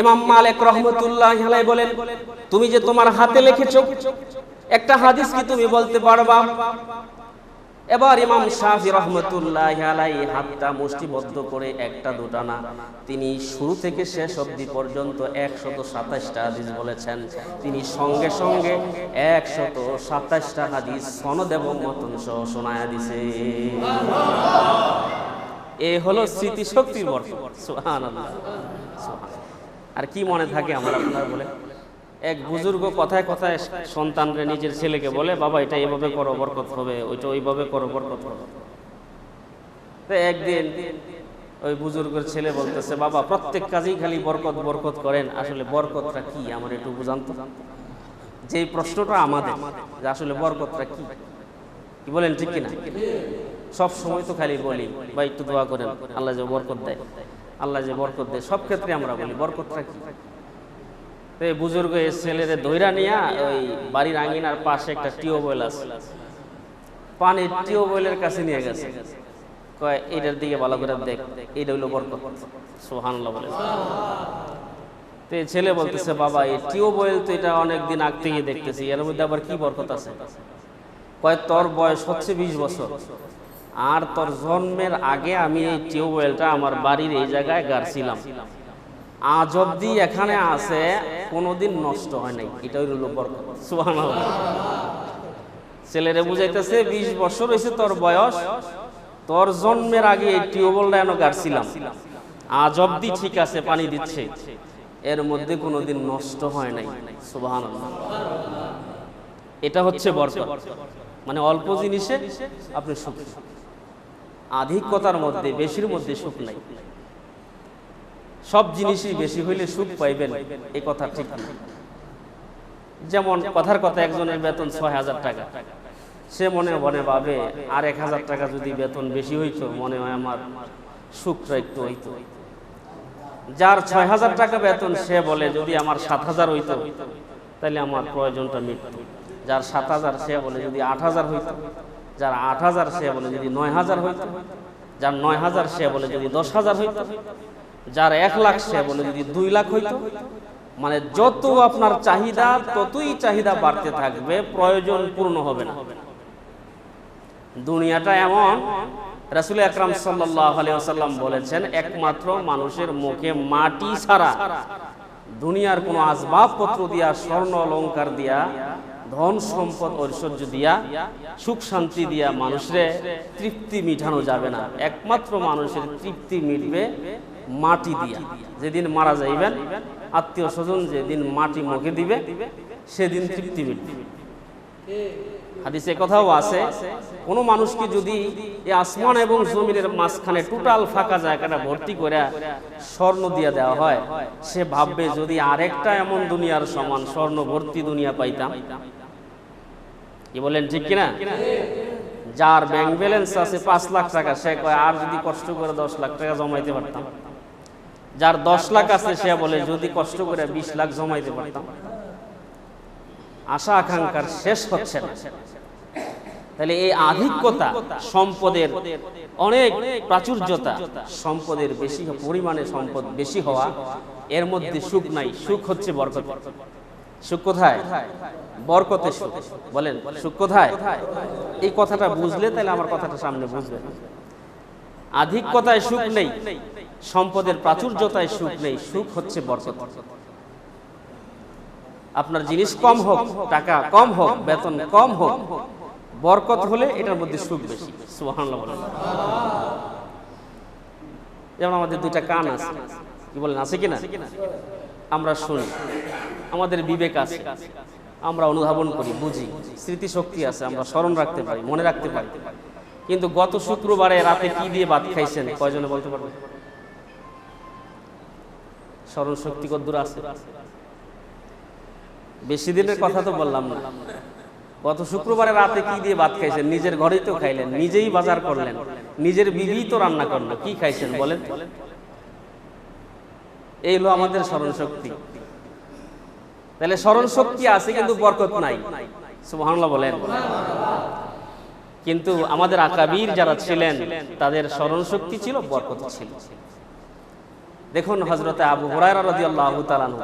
ইমাম মালিক রাহমাতুল্লাহি আলাইহি বলেন, তুমি যে তোমার হাতে লিখেছো একটা হাদিস কি তুমি বলতে পারবা? এবার ইমাম শাফি রাহমাতুল্লাহি আলাইহি হাতটা মুষ্টিবদ্ধ করে একটা দুটা না, তিনি শুরু থেকে শেষ অবধি পর্যন্ত 127টা হাদিস বলেছেন। তিনি সঙ্গে সঙ্গে 127টা হাদিস সনদ এবং মতন সহ শোনায়া দিছে। এ হলো স্মৃতিশক্তির বরকত। সুবহানাল্লাহ। আর কি মনে থাকে আমরা আপনারা বলে? এক বুজুর্গ কথায় কথায় সন্তানরে নিজের ছেলেকে বলে, বাবা এটা এইভাবে করো বরকত হবে, ওইটা ওইভাবে করো বরকত হবে। তো একদিন ওই বুজুর্গের ছেলে বলতেছে, বাবা প্রত্যেক কাজেই খালি বরকত বরকত করেন, আসলে বরকতটা কি আমার একটু বুঝান তো। যে প্রশ্নটা আমাদের যে আসলে বরকতটা কি, কি বলেন ঠিক কিনা? সব সময় তো খালি বলি ভাই একটু দোয়া করেন আল্লাহ যে বরকত দেয়, আল্লাহ যে বরকত দেয়, সব ক্ষেত্রে আমরা বলি বরকতটা কি। তো এই বুজুর্গ এই ছেলেরে দইরা নিয়া ওই বাড়ির আঙিনার পাশে একটা টিউবওয়েল আছে, পানির টিউবওয়েলের কাছে নিয়ে গেছে, কয় এটার দিকে ভালো করে দেখ, এটা হইলো বরকত। সুবহানাল্লাহ বলে। তো এই ছেলে বলতেছে, বাবা এই টিউবওয়েল তো এটা অনেকদিন আগ থেকে দেখতেছি, এর মধ্যে আবার কি বরকত আছে? কয় তোর বয়স হচ্ছে 20 বছর, আর তোর জন্মের আগে আমি এই টিউবওয়েলটা আমার বাড়ির এই জায়গায় গাড়ছিলাম, আজ অব্দি এখানে আছে, কোনোদিন নষ্ট হয় নাই, এটাই হলো বরকত। সুবহানাল্লাহ। ছেলেরে বুঝাইতেছে 20 বছর হয়েছে তোর বয়স, তোর জন্মের আগে এই টিউবওয়েলটা এনে গাড়ছিলাম, আজ অব্দি ঠিক আছে, পানি দিচ্ছে, এর মধ্যে কোনোদিন নষ্ট হয় নাই। সুবহানাল্লাহ। এটা হচ্ছে বরকত। মানে অল্প জিনিসে আপনি সুখ, আধিক্যতার মধ্যে বেশির মধ্যে সুখ নাই। সব জিনিসই বেশি হইলে সুখ পাইবেন এই কথা ঠিক না। যেমন কথার কথা একজনের বেতন 6000 টাকা, সে মনে মনে ভাবে আর 1000 টাকা যদি বেতন বেশি হইতো মনে হয় আমার সুখটা একটু হইতো। যার 6000 টাকা বেতন সে বলে যদি আমার 7000 হইতো তাহলে আমার প্রয়োজনটা মিটত। যার 7000 সে বলে যদি 8000 হইতো, যার 8000 সে বলে যদি 9000 হইতো, যার 9000 সে বলে যদি 10000 হইতো, যার 1 লাখ সে বলে যদি 2 লাখ হইতো। মানে যত আপনার চাহিদা ততই চাহিদা বাড়তে থাকবে, প্রয়োজন পূর্ণ হবে না। দুনিয়াটা এমন, রাসূল আকরাম সাল্লাল্লাহু আলাইহি ওয়াসাল্লাম বলেছেন, একমাত্র মানুষের মুখে মাটি ছাড়া দুনিয়ার কোনো আসবাবপত্র দিয়া, স্বর্ণ অলংকার দিয়া, ধন সম্পদ ঐশ্বর্য দিয়া, সুখ শান্তি দিয়া মানুষের তৃপ্তি মিটানো যাবে না। একমাত্র মানুষের তৃপ্তি মিটবে মাটি দিয়া। যেদিন মারা যাইবেন, আত্মীয় স্বজন যেদিন মাটি মুখে দিবে সেদিন তৃপ্তি মিটবে। হাদিসে কথাও আছে, কোন মানুষকে যদি এই আসমান এবং জমিনের মাঝখানে টোটাল ফাঁকা জায়গাটা ভর্তি করে স্বর্ণ দিয়ে দেওয়া হয়, সে ভাববে যদি আরেকটা এমন দুনিয়ার সমান স্বর্ণ ভর্তি দুনিয়া পাইতাম। কি বলেন ঠিক কিনা? যার ব্যাংক ব্যালেন্স আছে 5 লাখ টাকা, সে কয় আর যদি কষ্ট করে 10 লাখ টাকা জমাইতে পারতাম। যার 10 লাখ আছে সে বলে যদি কষ্ট করে 20 লাখ জমাইতে পারতাম। আশা আকাঙ্ক্ষার শেষ হচ্ছে না। তাহলে এই আধিক্যতা, সম্পদের অনেক প্রাচুর্যতা, সম্পদের বেশি পরিমাণে সম্পদ বেশি হওয়া, এর মধ্যে সুখ নাই। সুখ হচ্ছে বরকত। সুখ কোথায়? বরকতে সুখ। বলেন সুখ কোথায়? এই কথাটা বুঝলে তাহলে আমার কথাটা সামনে বুঝবেন। আধিক্যতায় সুখ নেই, সম্পদের প্রাচুর্যতায় সুখ নেই, সুখ হচ্ছে বরকত। আপনার জিনিস কম হোক, টাকা কম হোক, বেতন কম হোক, বরকত হলে এটার মধ্যে সুখ বেশি। সুবহানাল্লাহ বলেন। যেমন আমাদের 2টা কান আছে, কি বলেন আছে কিনা? আমরা শুনি, আমাদের বিবেক আছে, আমরা অনুধাবন করি, বুঝি, স্মৃতিশক্তি আছে, আমরা স্মরণ রাখতে পারি, মনে রাখতে পারি। কিন্তু গত শুক্রবারে রাতে কি দিয়ে ভাত খাইছেন কয়জনে বলতে পারবেন? স্মরণ শক্তি কতদূর আছে? বেশি দিনের কথা তো বললাম না। গত শুক্রবারে রাতে কি দিয়ে ভাত খাইছেন? নিজের ঘরেই তো খাইলেন, নিজেই বাজার করলেন, নিজের বিবিই তো রান্না করলো, কি খাইছেন বলেন? এই হলো আমাদের স্মরণ শক্তি। তাহলে স্মরণ শক্তি আছে কিন্তু বরকত নাই। সুবহানাল্লাহ বলেন। কিন্তু আমাদের আকাবির যারা ছিলেন তাদের স্মরণ শক্তি ছিল, বরকত ছিল। দেখুন হযরতে আবু হুরায়রা রাদিয়াল্লাহু তাআলা আনহু,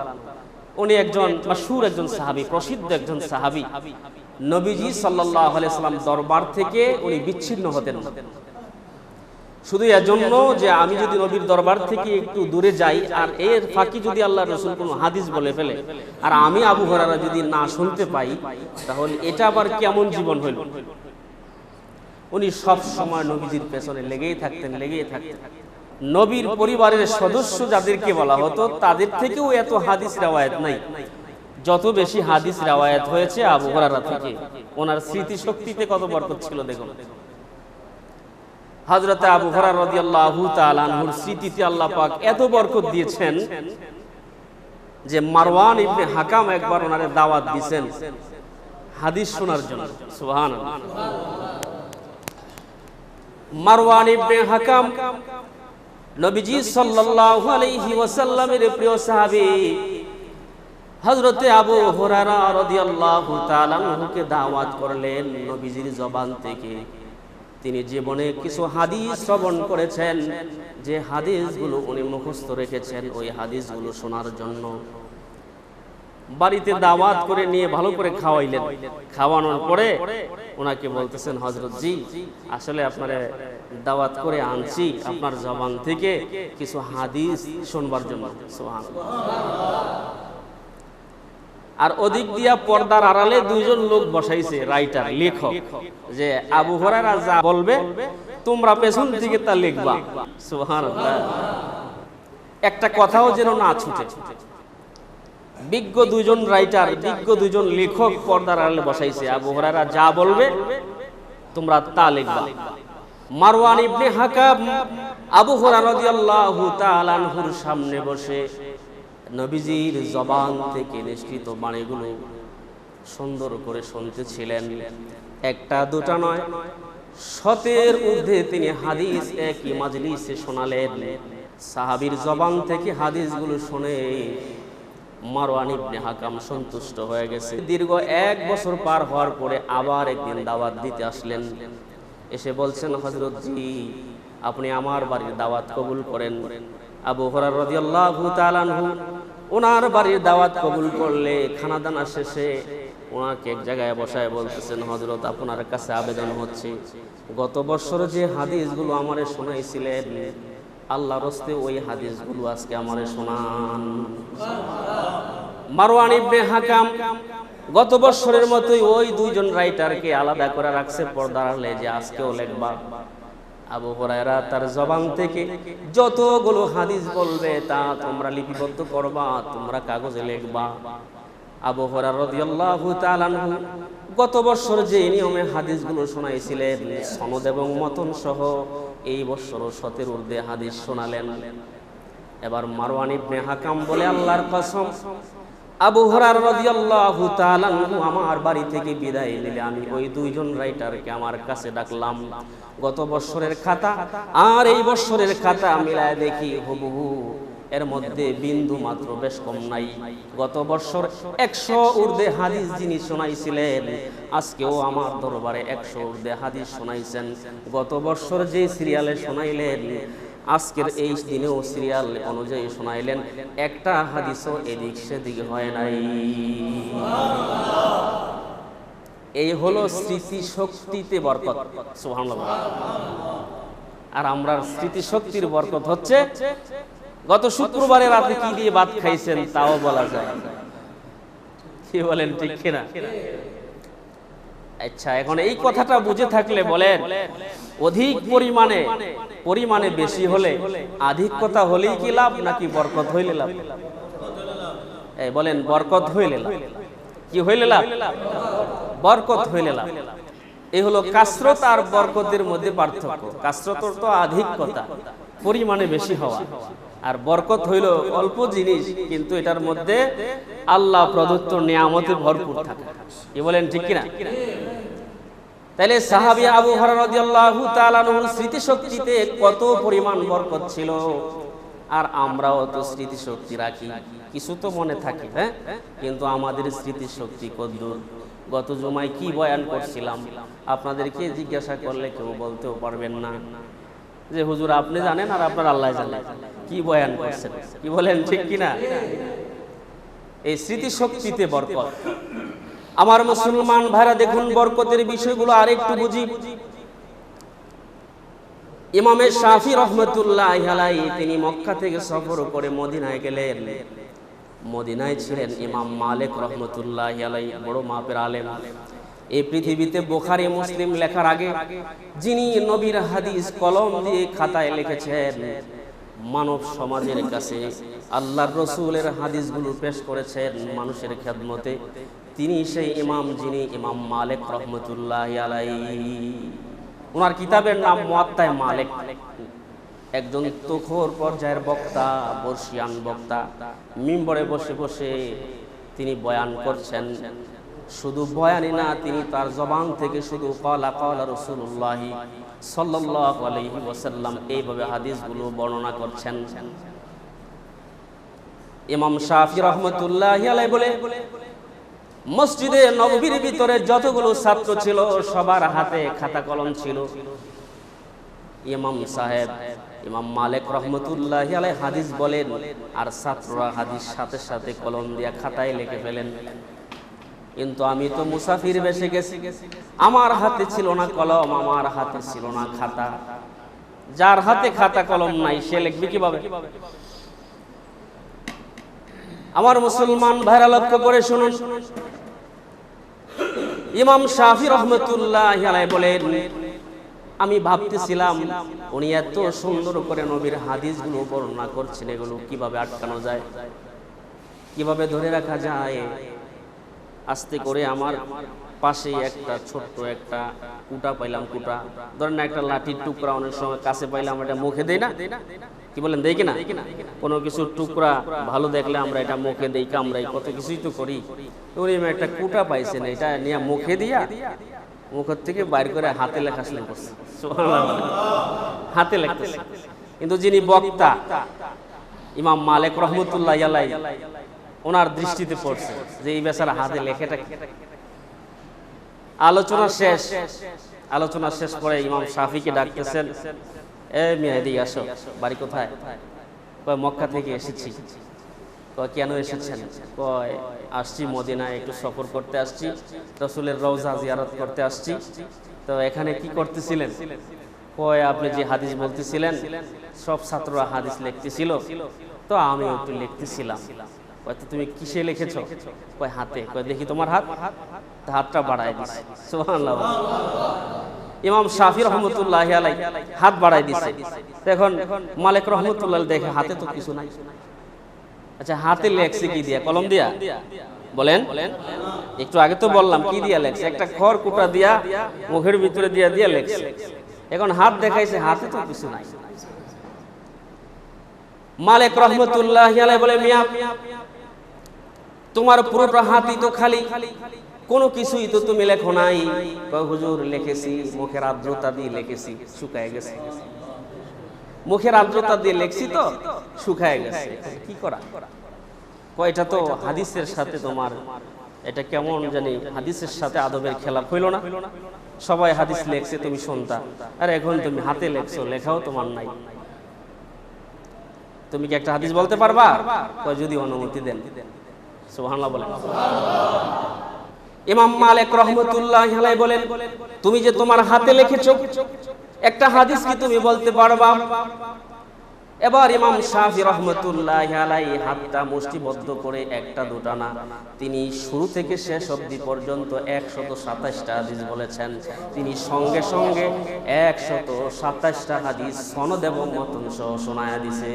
উনি একজন মাশহুর একজন সাহাবী, প্রসিদ্ধ একজন সাহাবী। নবীজি সাল্লাল্লাহু আলাইহি সাল্লাম দরবার থেকে উনি বিচ্ছিন্ন হতেন না, শুধু এজন্য যে আমি যদি নবীর দরবার থেকে একটু দূরে যাই আর এর ফাঁকি যদি আল্লাহর রাসূল কোনো হাদিস বলে ফেলে আর আমি আবু হুরায়রা যদি না শুনতে পাই, তাহলে এটা আবার কেমন জীবন হইল। উনি সব সময় নবীজির পেছনে লেগেই থাকতেন। নবীর পরিবারের সদস্য যাদেরকে বলা হতো তাদের থেকেও এত হাদিস রাওয়ায়াত নাই, যত বেশি হাদিস রাওয়ায়াত হয়েছে আবু হুরায়রা থেকে। ওনার স্মৃতি শক্তিতে কত বরকত ছিল দেখুন। হযরতে আবু হুরায়রা রাদিয়াল্লাহু তাআলা আনহুর স্মৃতিতে আল্লাহ পাক এত বরকত দিয়েছেন যে মারওয়ান ইবনে হাকাম একবার ওনারে দাওয়াত দিয়েছেন হাদিস শোনার জন্য। সুবহানাল্লাহ। মারওয়ান ইবনে হাকাম নবীজি সাল্লাল্লাহু আলাইহি ওয়াসাল্লামের প্রিয় সাহাবী। হযরতে আবু হুরায়রা রাদিয়াল্লাহু তাআলা আনহুকে দাওয়াত করলেন নবীজির জবান থেকে। তিনি জীবনে কিছু হাদিস শ্রবণ করেছেন, যে হাদিসগুলো উনি মুখস্থ রেখেছেন, ওই হাদিসগুলো শোনার জন্য বাড়িতে দাওয়াত করে নিয়ে ভালো করে খাওয়াইলেন। খাওয়ানোর পরে ওনাকে বলতেছেন, হযরত জি আসলে আপনারে দাওয়াত করে আনছি আপনার জবান থেকে কিছু হাদিস শুনবার জন্য। সুবহানাল্লাহ। আর ওদিক দিয়া পর্দার আড়ালে দুইজন লোক বসাইছে, রাইটার, লেখক, যে আবু হুরায়রা যা বলবে তোমরা পেছন থেকে তা লিখবা। সুবহানাল্লাহ। একটা কথাও যেন না ছুটে। বিজ্ঞ দুইজন রাইটার, বিজ্ঞ দুইজন লেখক পর্দার আড়ালে বসাইছে, আবু হুরায়রা যা বলবে তোমরা তা লিখবা। মারওয়ান ইবনে হাকাম আবু হুরায়রা রাদিয়াল্লাহু তাআলা আনহুর সামনে বসে নবীজির জবান থেকে নিষ্কৃত বাণীগুলো সুন্দর করে শুনতেছিলেন। একটা দুটা নয়, শতের ঊর্ধ্বে তিনি হাদিস একই মাজলিসে শোনালেন। সাহাবীর জবান থেকে হাদিসগুলো শুনে মারওয়ান ইবনে হাকাম সন্তুষ্ট হয়ে গেছে। দীর্ঘ 1 বছর পার হওয়ার পরে আবার একদিন দাওয়াত দিতে আসলেন। এসে বলছেন, হযরত জি আপনি আমার বাড়ির দাওয়াত কবুল করেন। আবু হুরায়রা রাদিয়াল্লাহু তাআলা আনহু ওনার বাড়ির দাওয়াত কবুল করলে খানাদানা শেষে ওনাকে এক জায়গায় বসায় বলতেছেন, হযরত আপনার কাছে আবেদন হচ্ছে, গত বছর যে হাদিসগুলো আমারে শোনাইছিলেন আল্লাহর রাস্তে ওই হাদিসগুলো আজকে আমারে শোনান। মারওয়ান ইবনে হাকাম গত বছরের মতোই ওই দুইজন রাইটারকে আলাদা করে রাখছে পর্দার আড়ালে, যে আজকেও লিখবা। আবু হুরায়রা তার জবান থেকে যতগুলো হাদিস বলবে তা তোমরা লিপিবদ্ধ করবা, তোমরা কাগজে লিখবা। আবু হুরায়রা রাদিয়াল্লাহু তাআলা আনহু গত বছর যে নিয়মে হাদিসগুলো শোনাইছিলেন সনদ এবং মতন সহ, এই বছর 100 ঊর্ধ্বে হাদিস শোনালেন। এবার মারওয়ান ইবনে হাকাম বলে, আল্লাহর কসম আবু হুরায়রা রাদিয়াল্লাহু তাআলা আনহু আমার বাড়ি থেকে বিদায় নিলে আমি ওই দুইজন রাইটারকে আমার কাছে ডাকলাম। গত বছরের খাতা আর এই বছরের খাতা মিলায় দেখি হুবহু এর মধ্যে বিন্দু মাত্র বেশ কম নাই। গত বছর 100 ঊর্ধ্বে হাদিস যিনি শোনাইছিলেন আজকেও আমার দরবারে 100 ঊর্ধ্বে হাদিস শোনাইছেন। গত বছর যে সিরিয়ালে শোনাইলেন আজকের এই দিনেও সিরিয়াল অনুযায়ী শোনাইলেন, একটা হাদিসও এদিক সেদিক হয় নাই। এই হলো স্মৃতি শক্তিতে বরকত। সুবহানাল্লাহ। আর আমরা স্মৃতি শক্তির বরকত হচ্ছে গত শুক্রবারে রাতে কি দিয়ে ভাত খাইছেন তাও বলা যায়। কি বলেন, ঠিক কিনা? আচ্ছা, এখন এই কথাটা বুঝে থাকলে বলেন, অধিক পরিমাণে বেশি হলে আধিক্যতা হলেই কি লাভ নাকি বরকত হইলে লাভ? এই বলেন, বরকত হইলে লাভ। কি হইলে লাভ? বরকত হইলে লাভ। এই হলো কাসরত আর বরকতের মধ্যে পার্থক্য। কাসরত তো আধিক্যতা, পরিমাণে বেশি হওয়া, আর বরকত হইল অল্প জিনিস কিন্তু এটার মধ্যে আল্লাহ প্রদত্ত নিয়ামতে ভরপুর থাকা। কি বলেন, ঠিক কিনা? তাইলে সাহাবী আবু হুরায়রা রাদিয়াল্লাহু তাআলা আনহুর স্মৃতি শক্তিতে কত পরিমাণ বরকত ছিল। আর আমরাও তো স্মৃতি শক্তি রাখি, কিছু তো মনে থাকে, হ্যাঁ, কিন্তু আমাদের স্মৃতি শক্তি কতদূর? গত জুমায় কি বয়ান করছিলাম আপনাদেরকে জিজ্ঞাসা করলে কেউ বলতেও পারবেন না। যে হুজুর আপনি জানেন আর আপনার আল্লাহ জানেন, কি বয়ান করছেন, কি বলেন ঠিক কিনা? এই স্মৃতিশক্তিতে বরকত। আমার মুসলমান ভাইরা দেখুন, বরকতের বিষয়গুলো আরেকটু বুঝি। ইমামে শাফি রহমতুল্লাহি আলাইহি তিনি মক্কা থেকে সফর করে মদিনায় গেলেন। মদিনায় ছিলেন ইমাম মালিক রহমতুল্লাহি আলাইহি, বড় মাপের আলেম। এই পৃথিবীতে বুখারী মুসলিম লেখার আগে যিনি নবীর হাদিস কলম দিয়ে খাতায় লিখেছেন, মানব সমাজের কাছে আল্লাহর রসুলের হাদিসগুলো পেশ করেছেন মানুষের খেদমতে, তিনি সেই ইমাম, যিনি ইমাম মালিক রহমতুল্লাহি আলাইহি। ওনার কিতাবের নাম মুয়াত্তা মালিক। একজন তুখোর পর্যায়ের বক্তা, বর্ষিয়ান বক্তা, মিম্বরে বসে বসে তিনি বয়ান করছেন। শুধু বয়ানই না, তিনি তার জবান থেকে শুধু ক্বালা ক্বালা রাসূলুল্লাহ সাল্লাল্লাহু আলাইহি ওয়াসাল্লাম এইভাবে হাদিসগুলো বর্ণনা করছেন। ইমাম শাফি রহমতুল্লাহি আলাইহি বলে, মসজিদে নববীর ভিতরে যতগুলো ছাত্র ছিল সবার হাতে খাতা কলম ছিল। ইমাম সাহেব ইমাম মালিক রহমতুল্লাহি আলাইহি হাদিস বলেন, আর ছাত্ররা হাদিস সাথে সাথে কলম দিয়ে খাতায় লিখে ফেলেন। কিন্তু আমি তো মুসাফির বেশে গেছি, আমার হাতে ছিল না কলম, আমার হাতে ছিল না খাতা। যার হাতে খাতা কলম নাই সে লিখবে কিভাবে? আমার মুসলমান ভাইরা লক্ষ্য করে শুনুন, ইমাম শাফি রহমতুল্লাহি আলাইহি বলেন, আমি ভাবতেছিলাম উনি এত সুন্দর করে নবীর হাদিসগুলো বর্ণনা করছেন, এগুলো কিভাবে আটকানো যায়, কিভাবে ধরে রাখা যায়। আস্তে করে আমার পাশে একটা ছোট্ট একটা কুটা পাইলাম, কুটা ধরেন না একটা লাঠির টুকরা, অনেক সময় কাছে পাইলাম এটা মুখে দেই না, কি বলেন দেই কিনা? কোনো কিছু টুকরা ভালো দেখলে আমরা এটা মুখে দেই, কামড়াই, কত কিছুই তো করি। উনি একটা কুটা পাইছেন, এটা নিয়ে মুখে দিয়া মুখের থেকে বাইর করে হাতে লেখা শুরু করছে। হাতে লেখতেছে। কিন্তু যিনি বক্তা ইমাম মালিক রহমতুল্লাহি আলাইহি, ওনার দৃষ্টিতে পড়ছে যে এই বেচারা হাতে লেখাটা। আলোচনা শেষ করে ইমাম শাফিকে ডাকতেছেন, এ মিয়া এদিকে আসো, বাড়ি কোথায়? কয় মক্কা থেকে এসেছি। কয় কেন এসেছেন? কয় আসছি মদিনায় একটু সফর করতে আসছি, রাসূলের রওজা জিয়ারত করতে আসছি। তো এখানে কি করতেছিলেন? কয় আপনি যে হাদিস বলতেছিলেন, সব ছাত্ররা হাদিস লিখতেছিল, তো আমি একটু লিখতেছিলাম। কয় তো তুমি কিসে লিখেছো? কয় হাতে। কয় দেখি তোমার হাত। হাতটা বাড়ায় দিছে। সুবহানাল্লাহ। ইমাম শাফি রহমতুল্লাহি আলাইহি হাত বাড়ায় দিছে। এখন মালিক রহমতুল্লাহ দেখে হাতে তো কিছু নাই। আচ্ছা হাতে লেখছে কি দিয়া? কলম দিয়া? বলেন, একটু আগে তো বললাম কি দিয়া লেখছে, একটা খড় কুটা দিয়া মুখের ভিতরে দিয়া লেখছে। এখন হাত দেখাইছে, হাতে তো কিছু নাই। মালিক রহমতুল্লাহি আলাইহি বলে, মিয়া তোমার পুরোটা হাতই তো খালি, কোনো কিছুই তো তুমি লেখো নাই। কয় হুজুর লিখেছি, মুখের আর্দ্রতা দিয়ে লিখেছি, শুকায় গেছে। মুখের আর্দ্রতা দিয়ে লেখছি তো শুকায় গেছে, কি করা? কয় এটা তো হাদিসের সাথে তোমার এটা কেমন জানি হাদিসের সাথে আদবের খেলাপ হইল না? সবাই হাদিস লেখছে, তুমি শুনতা, আর এখন তুমি হাতে লেখছো, লেখাও তোমার নাই। তুমি কি একটা হাদিস বলতে পারবা? কয় যদি অনুমতি দেন। সুবহানাল্লাহ বলেন। ইমাম মালিক রাহমাতুল্লাহি আলাইহি বলেন, তুমি যে তোমার হাতে লিখেছো একটা হাদিস কি তুমি বলতে পারবা? এবার ইমাম শাফি রাহমাতুল্লাহি আলাইহি হাতটা মুষ্টিবদ্ধ করে একটা দুটা না, তিনি শুরু থেকে শেষ অবধি পর্যন্ত 127টা হাদিস বলেছেন। তিনি সঙ্গে সঙ্গে 127টা হাদিস সনদ এবং মতন সহ শোনায়া দিছে।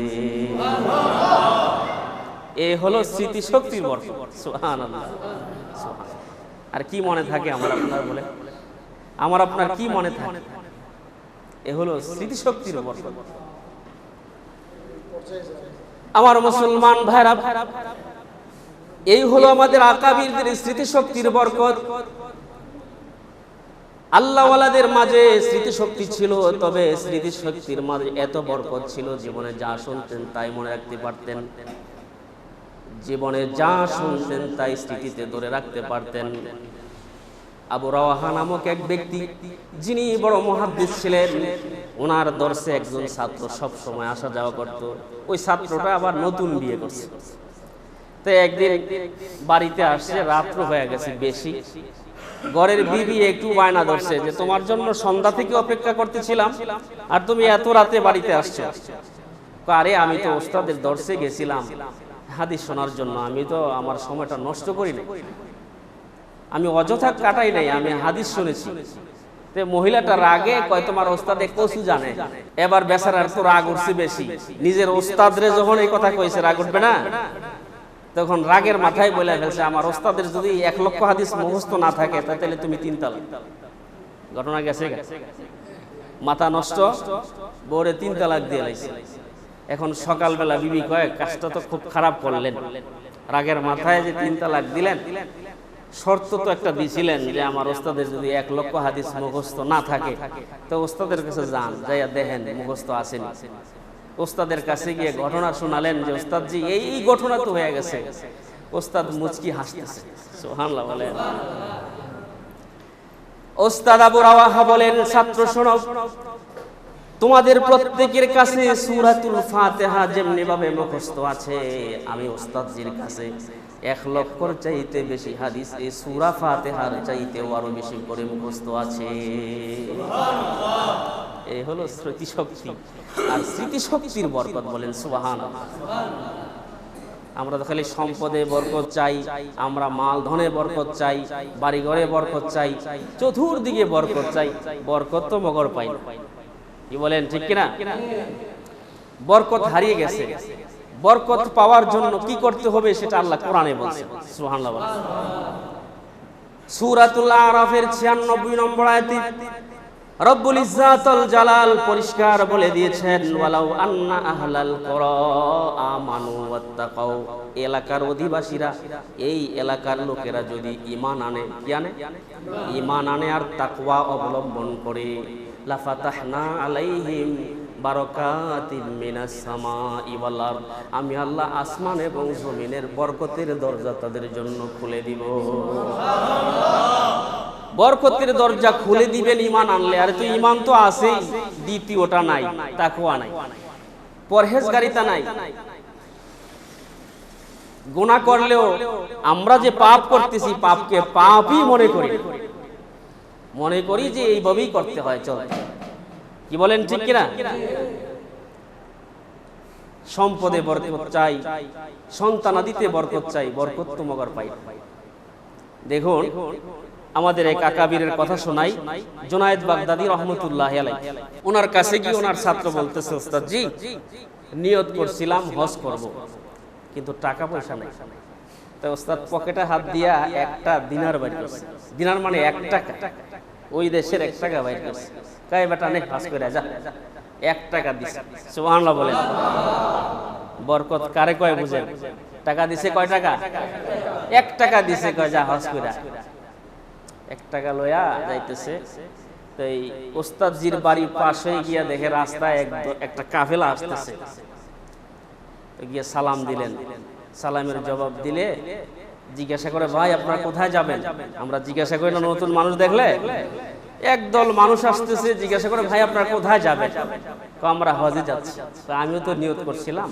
এই হলো স্মৃতিশক্তির বরকত। সুবহানাল্লাহ। আর কি মনে থাকে আমার আপনার? বলে আমার আপনার কি মনে থাকে? এ হলো স্মৃতিশক্তির বরকত। আমার মুসলমান ভাইরা, এই হলো আমাদের আকাবিরদের স্মৃতিশক্তির বরকত। আল্লাহ ওয়ালাদের মাঝে স্মৃতিশক্তি ছিল, তবে স্মৃতিশক্তির মাঝে এত বরকত ছিল, জীবনে যা শুনতেন তাই মনে রাখতে পারতেন, জীবনে যা শুনতেন তাই স্মৃতিতে ধরে রাখতে পারতেন। আবু রাওয়াহা নামক এক ব্যক্তি, যিনি বড় মুহাদ্দিস ছিলেন, ওনার দর্শে একজন ছাত্র সব সময় আসা যাওয়া করত। ওই ছাত্রটা আবার নতুন বিয়ে করছে। তো একদিন বাড়িতে আসছে, রাত্র হয়ে গেছে বেশি। ঘরের বিবি একটু বায়না ধরছে যে তোমার জন্য সন্ধ্যা থেকে অপেক্ষা করতেছিলাম, আর তুমি এত রাতে বাড়িতে আসছো। আরে আমি তো ওস্তাদের দর্শে গেছিলাম হাদিস শোনার জন্য, আমি তো আমার সময়টা নষ্ট করি না, আমি অযথা কাটাই নাই, আমি হাদিস শুনেছি। মহিলাটা রাগে কয় তোমার ওস্তাদে কসু জানে। এবার বেচারার তো রাগ উঠছে বেশি, নিজের ওস্তাদরে যখন এই কথা কইছে রাগ উঠবে না? তখন রাগের মাথায় বলে ফেলছে আমার ওস্তাদের যদি 1 লক্ষ হাদিস মুখস্থ না থাকে তাহলে তুমি 3 তালাক। ঘটনা গেছে, মাথা নষ্ট, বউরে 3 তালাক দিয়ে লাইছে। এখন সকালবেলা বিবি কয় কাজটা তো খুব খারাপ করলেন, রাগের মাথায় যে 3 তালাক দিলেন, শর্ত তো একটা দিছিলেন যে আমার ওস্তাদের যদি 1 লক্ষ হাদিস মুখস্থ না থাকে তো ওস্তাদের কাছে যান, যাইয়া দেখেন মুখস্থ আসেনি। ওস্তাদের কাছে গিয়ে ঘটনা শোনালেন যে ওস্তাদজি এই ঘটনা তো হয়ে গেছে। ওস্তাদ মুচকি হাসতেছে, সুবহানাল্লাহ বলেন। ওস্তাদ আবু রাওয়াহা বলেন ছাত্র শোনো, তোমাদের প্রত্যেকের কাছে সূরাতুল ফাতিহা যেমনি ভাবে মুখস্থ আছে, আমি ওস্তাদজির কাছে 1 লক্ষর চাইতে বেশি হাদিস এই সূরা ফাতিহার চাইতে আরো বেশি করে মুখস্থ আছে। এই হলো স্মৃতিশক্তি। আর স্মৃতিশক্তির বরকত বলেন সুবহানাল্লাহ। আমরা তো খালি সম্পদে বরকত চাই, আমরা মাল ধনে বরকত চাই, বাড়ি ঘরে বরকত চাই, চতুর্দিকে বরকত চাই, বরকত তো মগর পাই না। কি বলেন ঠিক কিনা? বরকত হারিয়ে গেছে। বরকত পাওয়ার জন্য কি করতে হবে সেটা আল্লাহ কোরআনে বলছেন, সুবহানাল্লাহ বলেন। সূরাতুল আরাফের 96 নম্বর আয়াতে রব্বুল ইজ্জাতুল জালাল পরিষ্কার বলে দিয়েছেন ওয়ালাউ আন্না আহলাল কুরা আমানু ওয়াত্তাকাউ, এলাকার অধিবাসীরা, এই এলাকার লোকেরা যদি ঈমান আনে, কি আনে? ঈমান আনে আর তাকওয়া অবলম্বন করে, লাফাতাহনা আলাইহিম বারাকাতিম মিনাস সামাই ওয়াল আরদ, আমি আল্লাহ আসমান এবং জমিনের বরকতের দরজা তাদের জন্য খুলে দিব। বরকতের দরজা খুলে দিবেন ঈমান আনলে। আরে তো ঈমান তো আছেই, দ্বিতীয়টা নাই, তাকওয়া নাই, পরহেজগারিতা নাই। গুনাহ করলেও আমরা যে পাপ করতেছি পাপকে পাপই মনে করি যে এইভাবেই করতে হয়, চল। কি বলেন ঠিক কিনা? সম্পদে বরকত চাই, সন্তানাদিতে বরকত চাই, বরকত তো মগর পাই। দেখুন আমাদের এক আকাবিরের কথা শোনাই, জুনায়েদ বাগদাদী রহমতুল্লাহি আলাইহি। ওনার কাছে গিয়ে ওনার ছাত্র বলতেছে ওস্তাদ জি নিয়ত করছিলাম হজ করব, কিন্তু টাকা পয়সা নাই। তো ওস্তাদ পকেটে হাত দিয়া একটা দিনার বাইর করছে। দিনার মানে 1 টাকা, ওই দেশের 1 টাকা বাইর করছে। কয় বেটা নে হজ করে যা, 1 টাকা দিছে। সুবহানাল্লাহ বলেন। বরকত কারে কয় বুঝেন? টাকা দিছে কয় টাকা? 1 টাকা দিছে, কয় যা হজ করে। 1 টাকা লয়া যাইতেছে। তো এই ওস্তাদজির বাড়ির পাশে গিয়া দেখে রাস্তায় একটা কাফেলা আসতেছে। তো গিয়ে সালাম দিলেন, সালামের জবাব দিলে জিজ্ঞাসা করে ভাই আপনারা কোথায় যাবেন? আমরা জিজ্ঞাসা করি না নতুন মানুষ দেখলে? একদল মানুষ আসতেছে, জিজ্ঞাসা করে ভাই আপনারা কোথায় যাবেন? তো আমরা হজে যাচ্ছি। তো আমিও তো নিয়ত করছিলাম।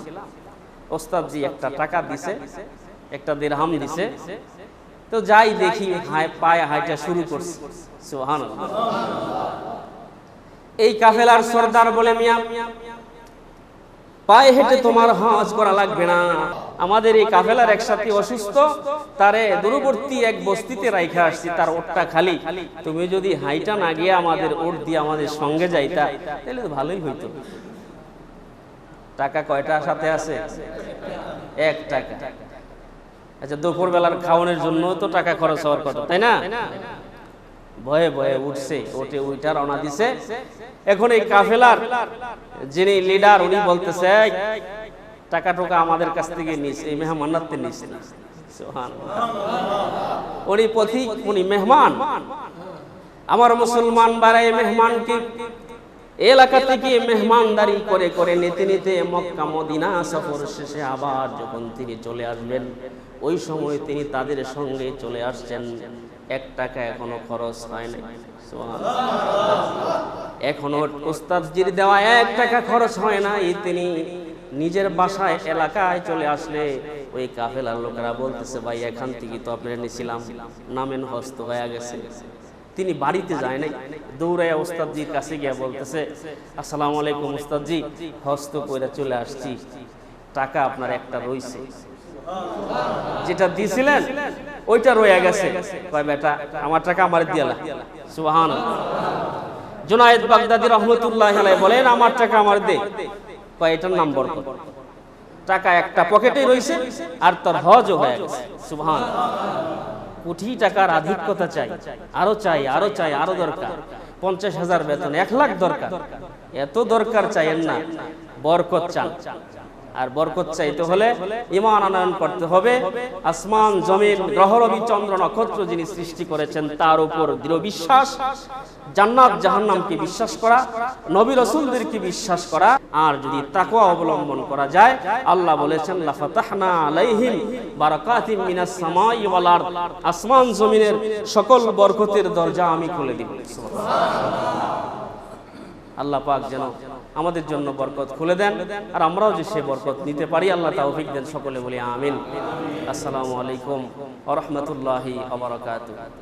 ওস্তাদজি 1টা টাকা দিছে, 1টা দিরহাম দিছে। তো যাই দেখি পায়ে হাঁটা শুরু করছে। সুবহানাল্লাহ। এই কাফেলার সরদার বলে মিয়া পায়ে হেঁটে তোমার হজ করা লাগবে না। আমাদের এই কাফেলার এক সাথী অসুস্থ, তারে দূরবর্তী এক বস্তিতে রাইখা আসছি, তার ওটটা খালি। তুমি যদি হাইটা না গিয়ে আমাদের ওট দিয়ে আমাদের সঙ্গে যাইতা তাহলে তো ভালোই হইতো। টাকা কয়টা সাথে আছে? 1 টাকা। আচ্ছা দুপুর বেলার খাওয়ানোর জন্য তো টাকা খরচ হওয়ার কথা, তাই না? ভয়ে ভয়ে উঠছে, ওটে উইটা রওনা দিছে। এখন এই কাফেলার যিনি লিডার উনি বলতেছে টাকা টোকা আমাদের কাছ থেকে নিস, এই মেহমানাতে নিস না। সুবহানাল্লাহ। উনি পথিক, উনি মেহমান। আমার মুসলমান বাড়ায় মেহমানকে এলাকা থেকে মেহমানদারি করে করে নিতে নিতে মক্কা মদিনা সফর শেষে আবার যখন তিনি চলে আসবেন, ওই সময় তিনি তাদের সঙ্গে চলে আসছেন। 1 টাকা এখনো খরচ হয় নাই। সুবহানাল্লাহ। এখনো ওস্তাদজির দেওয়া 1 টাকা খরচ হয় না, তিনি নিজের বাসায় এলাকায় চলে আসলে ওই কাফেলার লোকেরা বলতেছে ভাই এখান থেকে তো আপনারা নিছিলাম, নামেন হস্ত হয়ে গেছে। তিনি বাড়িতে যায় নাই, দৌড়ায় ওস্তাদজির কাছে গিয়ে বলতেছে আসসালামু আলাইকুম ওস্তাদজি, হস্ত কইরা চলে আসছি, টাকা আপনার একটা রইছে, যেটা দিছিলেন ওইটা রয়ে গেছে। কয় বেটা আমার টাকা আমার দিয়ালা। সুবহানাল্লাহ। জুনায়েদ বাগদাদী রহমতুল্লাহি আলাইহি বলেন আমার টাকা আমার দে। কয় এটার নাম বরকত। টাকা একটা পকেটে রইছে আর তার হজও হয়ে গেছে। সুবহানাল্লাহ। কোটি টাকার আধিক্যতা চাই, আরো চাই, আরো চাই, আরো দরকার। 50,000 বেতন, 1 লাখ দরকার, এত দরকার চাইেন না, বরকত চান। আর বরকত চাইতে হলে ঈমান আনয়ন করতে হবে। আসমান জমিন গ্রহ রবি চন্দ্র নক্ষত্র যিনি সৃষ্টি করেছেন তার উপর দৃঢ় বিশ্বাস, জান্নাত জাহান্নামকে বিশ্বাস করা, নবী রাসূলদেরকে বিশ্বাস করা। আর যদি তাকওয়া অবলম্বন করা যায়, আল্লাহ বলেছেন লাফাতাহনা আলাইহিম বারাকাতিম মিনাস সামাই ওয়াল আরদ, আসমান জমিনের সকল বরকতের দরজা আমি খুলে দিব। আল্লাহ পাক যেন আমাদের জন্য বরকত খুলে দেন, আর আমরাও যে সেই বরকত নিতে পারি আল্লাহ তৌফিক দেন। সকলে বলি আমিন। আসসালামু আলাইকুম ওয়া রাহমাতুল্লাহি ওয়া বারাকাতুহু।